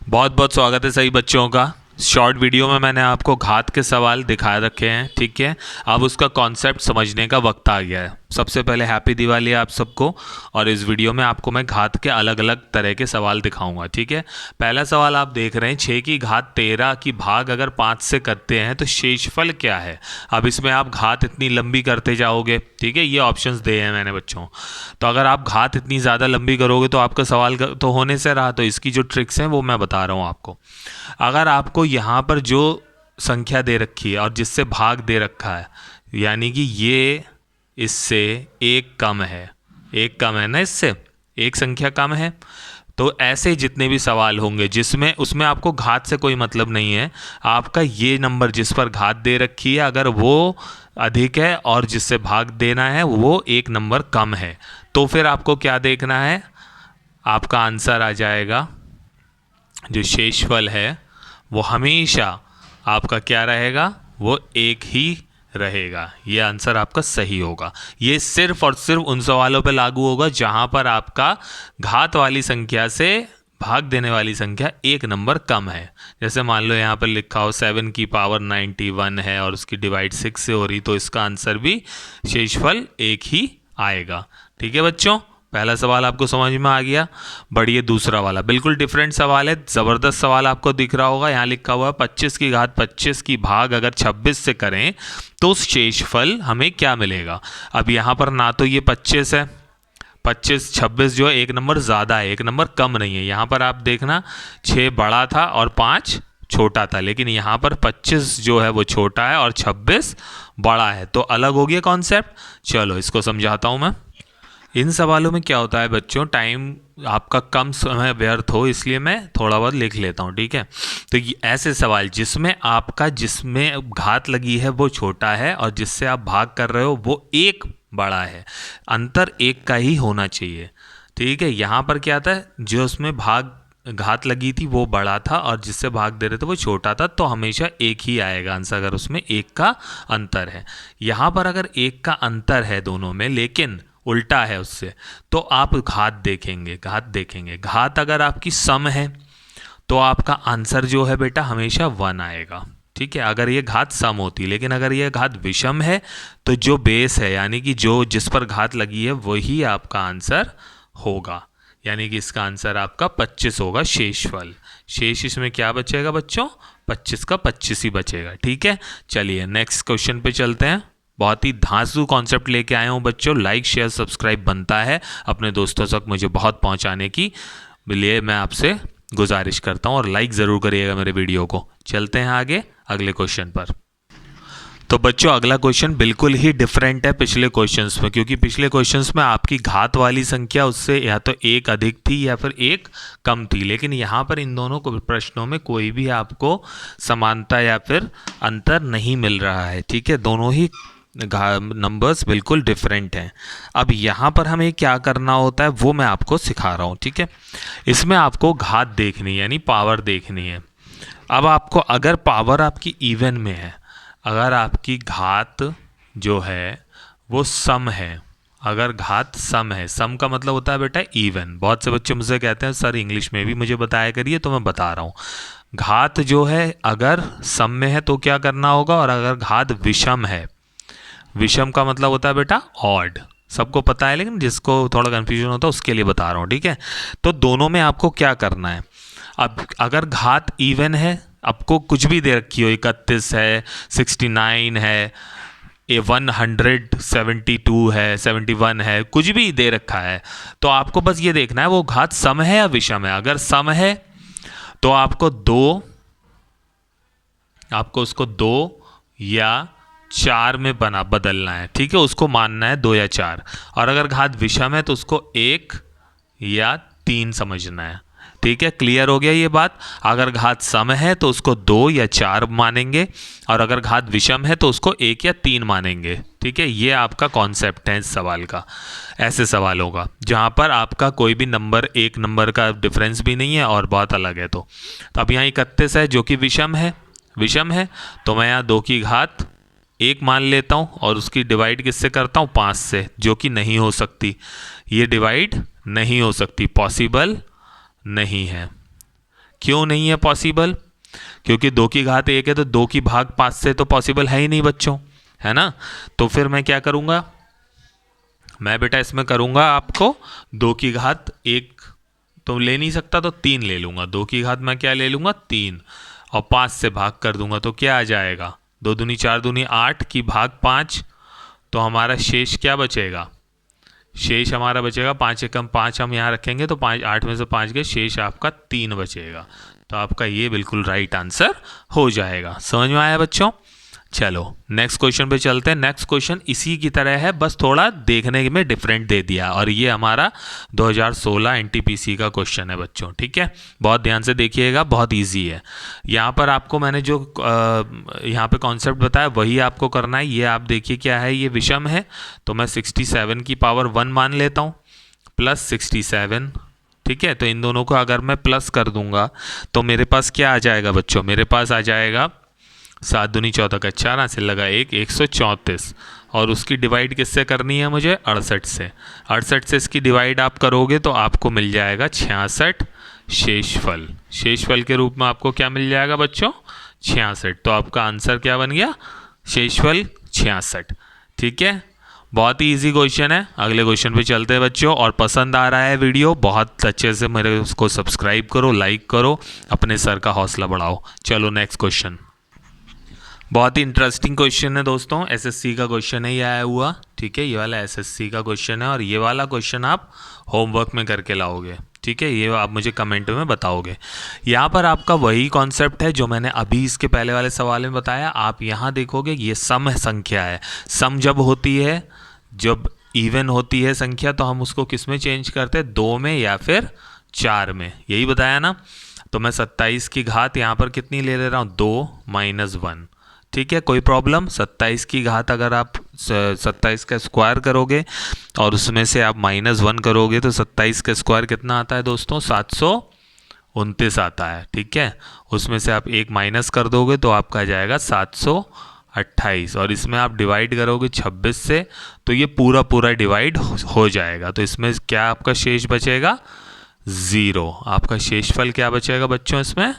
बहुत बहुत स्वागत है सभी बच्चों का। शॉर्ट वीडियो में मैंने आपको घात के सवाल दिखा रखे हैं, ठीक है। अब उसका कॉन्सेप्ट समझने का वक्त आ गया है। सबसे पहले हैप्पी दिवाली आप सबको। और इस वीडियो में आपको मैं घात के अलग अलग तरह के सवाल दिखाऊंगा, ठीक है। पहला सवाल आप देख रहे हैं, 6 की घात 13 की भाग अगर 5 से करते हैं तो शेषफल क्या है। अब इसमें आप घात इतनी लंबी करते जाओगे, ठीक है। ये ऑप्शंस दिए हैं मैंने बच्चों। तो अगर आप घात इतनी ज़्यादा लंबी करोगे तो आपका सवाल तो होने से रहा। तो इसकी जो ट्रिक्स हैं वो मैं बता रहा हूँ आपको। अगर आपको यहाँ पर जो संख्या दे रखी है और जिससे भाग दे रखा है, यानी कि ये इससे एक कम है, एक कम है ना, इससे एक संख्या कम है, तो ऐसे जितने भी सवाल होंगे जिसमें उसमें आपको घात से कोई मतलब नहीं है। आपका ये नंबर जिस पर घात दे रखी है अगर वो अधिक है और जिससे भाग देना है वो एक नंबर कम है, तो फिर आपको क्या देखना है, आपका आंसर आ जाएगा। जो शेषफल है वो हमेशा आपका क्या रहेगा, वो एक ही रहेगा। ये आंसर आपका सही होगा। ये सिर्फ और सिर्फ उन सवालों पे लागू होगा जहां पर आपका घात वाली संख्या से भाग देने वाली संख्या एक नंबर कम है। जैसे मान लो यहाँ पर लिखा हो 7 की पावर 91 है और उसकी डिवाइड 6 से हो रही, तो इसका आंसर भी शेषफल एक ही आएगा, ठीक है बच्चों। पहला सवाल आपको समझ में आ गया। बढ़िए, दूसरा वाला बिल्कुल डिफरेंट सवाल है, ज़बरदस्त सवाल आपको दिख रहा होगा। यहाँ लिखा हुआ है 25 की घात 25 की भाग अगर 26 से करें तो शेषफल हमें क्या मिलेगा। अब यहाँ पर ना तो ये 25 है, 25 26 जो है एक नंबर ज़्यादा है, एक नंबर कम नहीं है। यहाँ पर आप देखना 6 बड़ा था और 5 छोटा था, लेकिन यहाँ पर 25 जो है वो छोटा है और 26 बड़ा है, तो अलग हो गया कॉन्सेप्ट। चलो इसको समझाता हूँ मैं। इन सवालों में क्या होता है बच्चों, टाइम आपका कम समय व्यर्थ हो इसलिए मैं थोड़ा बहुत लिख लेता हूँ, ठीक है। तो ये ऐसे सवाल जिसमें आपका जिसमें घात लगी है वो छोटा है और जिससे आप भाग कर रहे हो वो एक बड़ा है, अंतर एक का ही होना चाहिए, ठीक है। यहाँ पर क्या था, जो उसमें भाग घात लगी थी वो बड़ा था और जिससे भाग दे रहे थे वो छोटा था, तो हमेशा एक ही आएगा आंसर अगर उसमें एक का अंतर है। यहाँ पर अगर एक का अंतर है दोनों में लेकिन उल्टा है उससे, तो आप घात देखेंगे, घात देखेंगे। घात अगर आपकी सम है तो आपका आंसर जो है बेटा हमेशा 1 आएगा, ठीक है, अगर ये घात सम होती। लेकिन अगर ये घात विषम है तो जो बेस है यानी कि जो जिस पर घात लगी है वही आपका आंसर होगा, यानी कि इसका आंसर आपका 25 होगा शेषफल। शेष इसमें क्या बचेगा बच्चों, 25 का 25 ही बचेगा, ठीक है। चलिए नेक्स्ट क्वेश्चन पे चलते हैं। बहुत ही धांसू कॉन्सेप्ट लेके आए हूँ बच्चों। लाइक शेयर सब्सक्राइब बनता है अपने दोस्तों तक मुझे बहुत पहुँचाने की लिए मैं आपसे गुजारिश करता हूँ, और लाइक ज़रूर करिएगा मेरे वीडियो को। चलते हैं आगे अगले क्वेश्चन पर। तो बच्चों अगला क्वेश्चन बिल्कुल ही डिफरेंट है पिछले क्वेश्चंस में, क्योंकि पिछले क्वेश्चंस में आपकी घात वाली संख्या उससे या तो एक अधिक थी या फिर एक कम थी, लेकिन यहाँ पर इन दोनों प्रश्नों में कोई भी आपको समानता या फिर अंतर नहीं मिल रहा है, ठीक है। दोनों ही नंबर्स बिल्कुल डिफरेंट हैं। अब यहाँ पर हमें क्या करना होता है वो मैं आपको सिखा रहा हूँ, ठीक है। इसमें आपको घात देखनी यानी पावर देखनी है। अब आपको अगर पावर आपकी इवन में है, अगर आपकी घात जो है वो सम है, अगर घात सम है, सम का मतलब होता है बेटा इवन। बहुत से बच्चे मुझसे कहते हैं सर इंग्लिश में भी मुझे बताया करिए, तो मैं बता रहा हूँ। घात जो है अगर सम में है तो क्या करना होगा, और अगर घात विषम है, विषम का मतलब होता है बेटा ऑड, सबको पता है लेकिन जिसको थोड़ा कन्फ्यूजन होता है उसके लिए बता रहा हूँ, ठीक है। तो दोनों में आपको क्या करना है। अब अगर घात इवन है, आपको कुछ भी दे रखी हो, 31 है, 69 है, 172 है, 71 है, कुछ भी दे रखा है, तो आपको बस ये देखना है वो घात सम है या विषम है। अगर सम है तो आपको उसको 2 या 4 में बदलना है, ठीक है, उसको मानना है 2 या 4। और अगर घात विषम है तो उसको 1 या 3 समझना है, ठीक है। क्लियर हो गया ये बात। अगर घात सम है तो उसको 2 या 4 मानेंगे, और अगर घात विषम है तो उसको 1 या 3 मानेंगे, ठीक है। ये आपका कॉन्सेप्ट है इस सवाल का। ऐसे सवाल होगा जहाँ पर आपका कोई भी नंबर एक नंबर का डिफरेंस भी नहीं है और बहुत अलग है। तो अब यहाँ 31 है जो कि विषम है, तो मैं यहाँ 2 की घात 1 मान लेता हूँ और उसकी डिवाइड किससे करता हूँ, 5 से, जो कि नहीं हो सकती। ये डिवाइड नहीं हो सकती, पॉसिबल नहीं है, क्यों नहीं है पॉसिबल? क्योंकि 2 की घात 1 है तो 2 की भाग 5 से तो पॉसिबल है ही नहीं बच्चों, है ना। तो फिर मैं क्या करूँगा, मैं बेटा इसमें करूँगा आपको 2 की घात 1 तो ले नहीं सकता तो 3 ले लूँगा। 2 की घात मैं क्या ले लूँगा 3 और 5 से भाग कर दूंगा तो क्या आ जाएगा 2 दूनी 4 दूनी 8 की भाग 5, तो हमारा शेष क्या बचेगा, शेष हमारा बचेगा 5 एकम 5 हम यहाँ रखेंगे तो 5 8 में से 5 गए, शेष आपका 3 बचेगा। तो आपका ये बिल्कुल राइट आंसर हो जाएगा। समझ में आया बच्चों? चलो नेक्स्ट क्वेश्चन पे चलते हैं। नेक्स्ट क्वेश्चन इसी की तरह है, बस थोड़ा देखने में डिफरेंट दे दिया, और ये हमारा 2016 एनटीपीसी का क्वेश्चन है बच्चों, ठीक है। बहुत ध्यान से देखिएगा, बहुत इजी है। यहाँ पर आपको मैंने जो यहाँ पे कॉन्सेप्ट बताया वही आपको करना है। ये आप देखिए क्या है, ये विषम है तो मैं 67 की पावर 1 मान लेता हूँ प्लस 67, ठीक है। तो इन दोनों को अगर मैं प्लस कर दूंगा तो मेरे पास क्या आ जाएगा बच्चों, मेरे पास आ जाएगा 7 दूनी 14 का 4 से लगा 134, और उसकी डिवाइड किससे करनी है मुझे 68 से। 68 से इसकी डिवाइड आप करोगे तो आपको मिल जाएगा 66 शेषफल। शेषफल के रूप में आपको क्या मिल जाएगा बच्चों 66। तो आपका आंसर क्या बन गया शेषफल 66, ठीक है। बहुत ही इजी क्वेश्चन है। अगले क्वेश्चन पे चलते हैं बच्चों। और पसंद आ रहा है वीडियो बहुत अच्छे से मेरे उसको सब्सक्राइब करो, लाइक करो, अपने सर का हौसला बढ़ाओ। चलो नेक्स्ट क्वेश्चन। बहुत ही इंटरेस्टिंग क्वेश्चन है दोस्तों, एसएससी का क्वेश्चन है ये आया हुआ, ठीक है। ये वाला एसएससी का क्वेश्चन है और ये वाला क्वेश्चन आप होमवर्क में करके लाओगे, ठीक है। ये आप मुझे कमेंट में बताओगे। यहाँ पर आपका वही कॉन्सेप्ट है जो मैंने अभी इसके पहले वाले सवाल में बताया। आप यहाँ देखोगे ये सम संख्या है। सम जब होती है, जब इवन होती है संख्या, तो हम उसको किस में चेंज करते हैं 2 में या फिर 4 में, यही बताया ना। तो मैं 27 की घात यहाँ पर कितनी ले रहा हूँ 2 - 1, ठीक है। कोई प्रॉब्लम, 27 की घात अगर आप 27 का स्क्वायर करोगे और उसमें से आप -1 करोगे तो 27 का स्क्वायर कितना आता है दोस्तों 729 आता है, ठीक है। उसमें से आप एक माइनस कर दोगे तो आपका आ जाएगा 728, और इसमें आप डिवाइड करोगे 26 से तो ये पूरा डिवाइड हो जाएगा। तो इसमें क्या आपका शेष बचेगा 0। आपका शेषफल क्या बचेगा बच्चों इसमें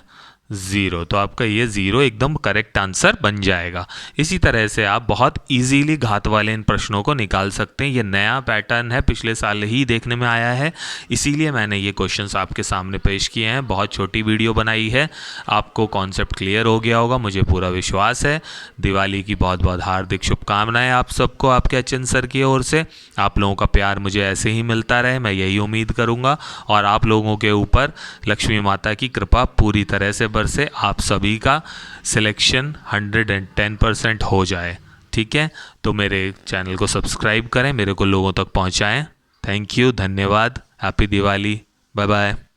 0। तो आपका ये 0 एकदम करेक्ट आंसर बन जाएगा। इसी तरह से आप बहुत इजीली घात वाले इन प्रश्नों को निकाल सकते हैं। ये नया पैटर्न है, पिछले साल ही देखने में आया है, इसीलिए मैंने ये क्वेश्चंस आपके सामने पेश किए हैं। बहुत छोटी वीडियो बनाई है, आपको कॉन्सेप्ट क्लियर हो गया होगा, मुझे पूरा विश्वास है। दिवाली की बहुत बहुत हार्दिक शुभकामनाएं आप सबको, आपके अचिन सर की ओर से। आप लोगों का प्यार मुझे ऐसे ही मिलता रहे, मैं यही उम्मीद करूँगा। और आप लोगों के ऊपर लक्ष्मी माता की कृपा पूरी तरह से से आप सभी का सिलेक्शन 110% हो जाए, ठीक है। तो मेरे चैनल को सब्सक्राइब करें, मेरे को लोगों तक पहुंचाएं। थैंक यू, धन्यवाद, हैप्पी दिवाली, बाय बाय।